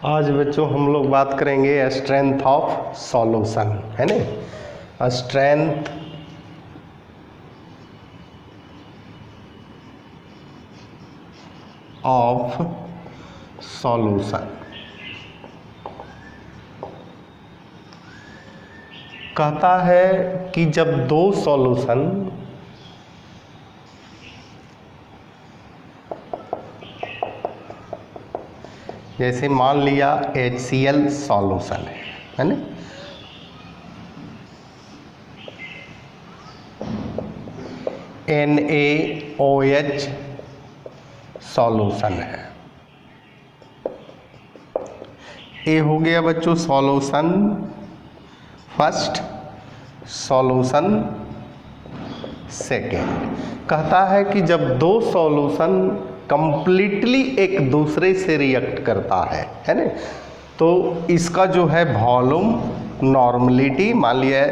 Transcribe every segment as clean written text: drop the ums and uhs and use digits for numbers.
आज बच्चों हम लोग बात करेंगे स्ट्रेंथ ऑफ सॉल्यूशन, है ना। स्ट्रेंथ ऑफ सॉल्यूशन कहता है कि जब दो सॉल्यूशन जैसे मान लिया HCl सॉल्यूशन है ना, NaOH सॉल्यूशन है। ये हो गया बच्चों सॉल्यूशन फर्स्ट, सॉल्यूशन सेकेंड। कहता है कि जब दो सॉल्यूशन कंप्लीटली एक दूसरे से रिएक्ट करता है ना, तो इसका जो है वॉल्यूम नॉर्मलिटी, मान लिया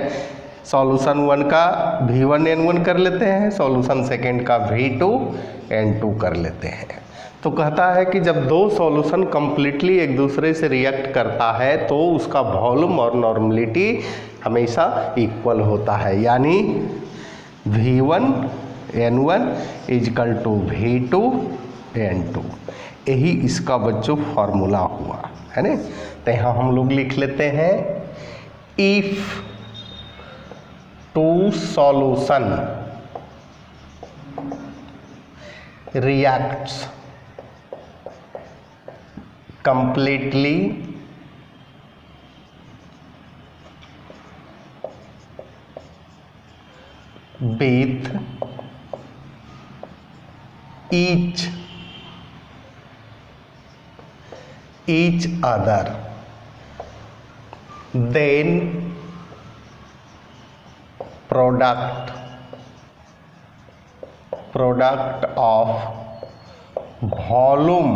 सॉल्यूशन वन का V1N1 कर लेते हैं, सॉल्यूशन सेकेंड का V2N2 कर लेते हैं। तो कहता है कि जब दो सॉल्यूशन कंप्लीटली एक दूसरे से रिएक्ट करता है तो उसका वॉल्यूम और नॉर्मलिटी हमेशा इक्वल होता है, यानी V1N1 इजकल टू V2N2। यही इसका बच्चों फॉर्मूला हुआ है ना। तो यहाँ हम लोग लिख लेते हैं if two solution reacts completely with each other, then product of volume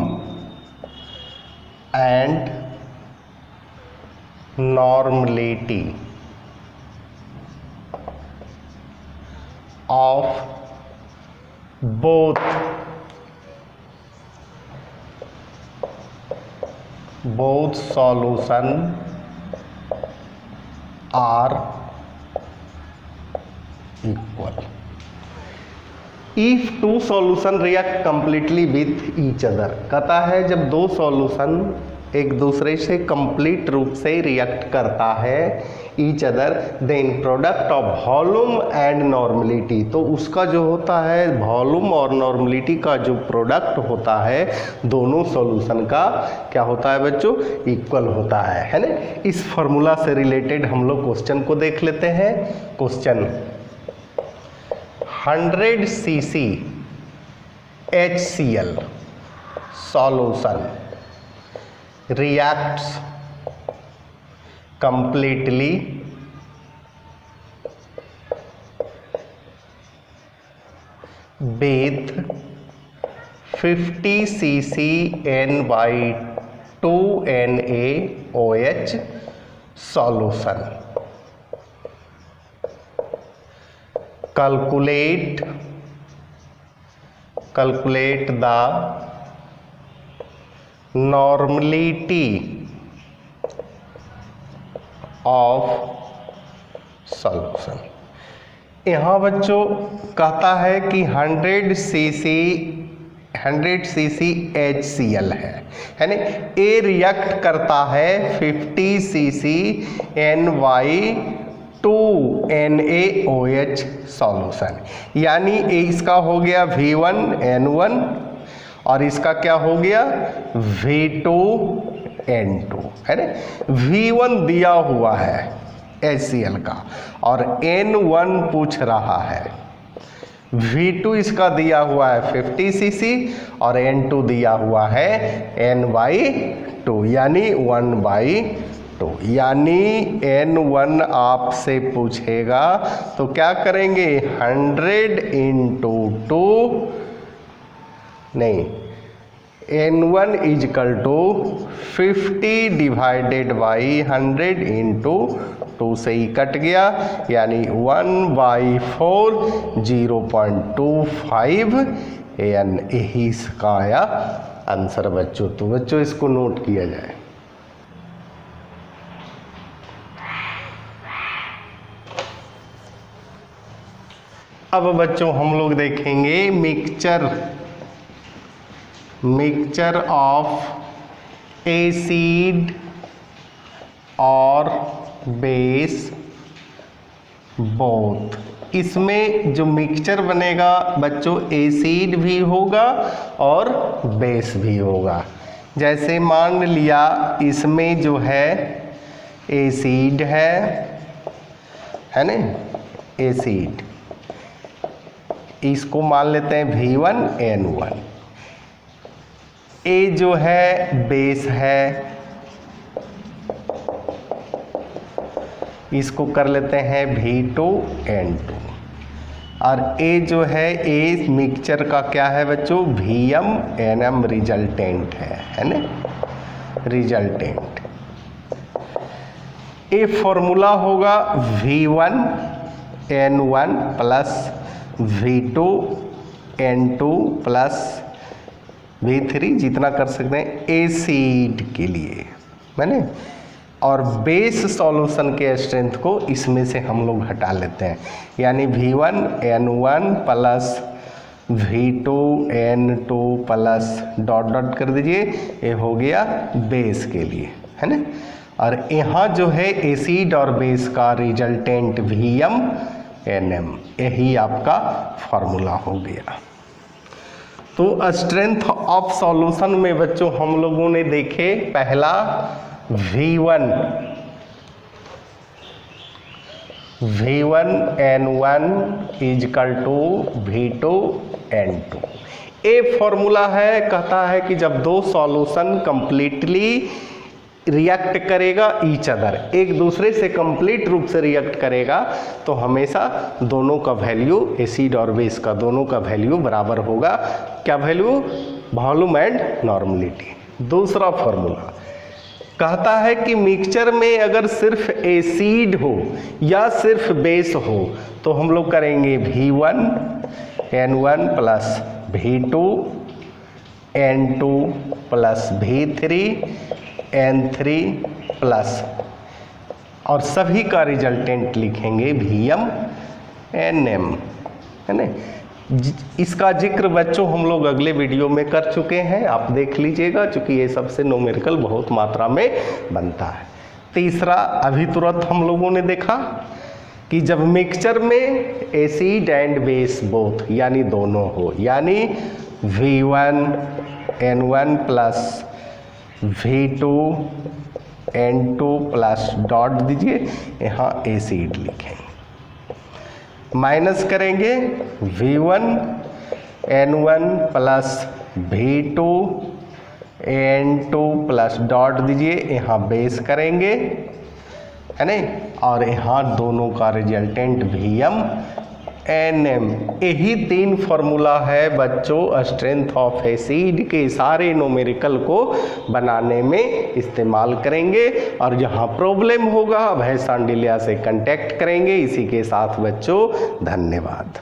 and normality of both solution are equal if two solution react completely with each other। कहता है जब दो सॉल्यूशन एक दूसरे से कंप्लीट रूप से रिएक्ट करता है each other, then product of volume and normality, तो उसका जो होता है वॉल्यूम और नॉर्मलिटी का जो प्रोडक्ट होता है दोनों सॉल्यूशन का क्या होता है बच्चों, इक्वल होता है ना। इस फॉर्मूला से रिलेटेड हम लोग क्वेश्चन को देख लेते हैं। Question 100 cc HCl solution reacts completely with 50 cc N/2NaOH solution। calculate the normality of solution। यहाँ बच्चों कहता है कि 100 cc HCl है ना, ये रिएक्ट करता है 50 cc N/2NaOH सॉल्यूशन, यानी इसका हो गया V1N1 और इसका क्या हो गया V2N2 है ना। V1 दिया हुआ है HCl का और N1 पूछ रहा है, V2 इसका दिया हुआ है 50 cc और N2 दिया हुआ है N/2 यानी 1/2, यानी N1 आपसे पूछेगा तो क्या करेंगे 100 इंटू 2 नहीं, N1 is equal to 50 divided by 100 into 2 से ही कट गया, यानी 1/4 0.25 N। यही इसका आया आंसर बच्चों। तो बच्चों इसको नोट किया जाए। अब बच्चों हम लोग देखेंगे मिक्सचर ऑफ एसिड और बेस बोथ। इसमें जो मिक्सचर बनेगा बच्चों एसिड भी होगा और बेस भी होगा। जैसे मान लिया इसमें जो है एसिड है ना, एसिड, इसको मान लेते हैं V1N1। ए जो है बेस है, इसको कर लेते हैं V2N2। और ए जो है ए मिक्सचर का क्या है बच्चों, VMNM रिजल्टेंट है ना, रिजल्टेंट। ए फॉर्मूला होगा V1N1 plus V2N2 plus V3, जितना कर सकते हैं एसिड के लिए मैंने। और बेस सॉल्यूशन के स्ट्रेंथ को इसमें से हम लोग हटा लेते हैं, यानी V1N1 plus V2N2 plus dot dot कर दीजिए, ये हो गया बेस के लिए है ना। और यहाँ जो है एसिड और बेस का रिजल्टेंट VMNM, यही आपका फॉर्मूला हो गया। तो स्ट्रेंथ ऑफ सॉल्यूशन में बच्चों हम लोगों ने देखे पहला V1N1 is equal to V2N2। A formula है, कहता है कि जब दो सॉल्यूशन कंप्लीटली रिएक्ट करेगा ईच अदर, एक दूसरे से कंप्लीट रूप से रिएक्ट करेगा, तो हमेशा दोनों का वैल्यू, एसिड और बेस का दोनों का वैल्यू बराबर होगा। क्या वैल्यू, वॉल्यूम एंड नॉर्मलिटी। दूसरा फॉर्मूला कहता है कि मिक्सचर में अगर सिर्फ एसिड हो या सिर्फ बेस हो तो हम लोग करेंगे V1N1 plus V2N2 plus V3N3 plus, और सभी का रिजल्टेंट लिखेंगे VMNM है ना। इसका जिक्र बच्चों हम लोग अगले वीडियो में कर चुके हैं, आप देख लीजिएगा, क्योंकि ये सबसे न्यूमेरिकल बहुत मात्रा में बनता है। तीसरा अभी तुरंत हम लोगों ने देखा कि जब मिक्सचर में एसिड एंड बेस बोथ यानी दोनों हो, यानी V1N1 plus V2N2 plus dot दीजिए, यहाँ एसिड लिखेंगे, माइनस करेंगे V1N1 plus V2N2 plus dot दीजिए, यहाँ बेस करेंगे है ना, और यहाँ दोनों का रिजल्टेंट VMNM। यही तीन फॉर्मूला है बच्चों स्ट्रेंथ ऑफ एसिड के, सारे न्यूमेरिकल को बनाने में इस्तेमाल करेंगे। और जहाँ प्रॉब्लम होगा अभय सांडिल्या से कांटेक्ट करेंगे। इसी के साथ बच्चों धन्यवाद।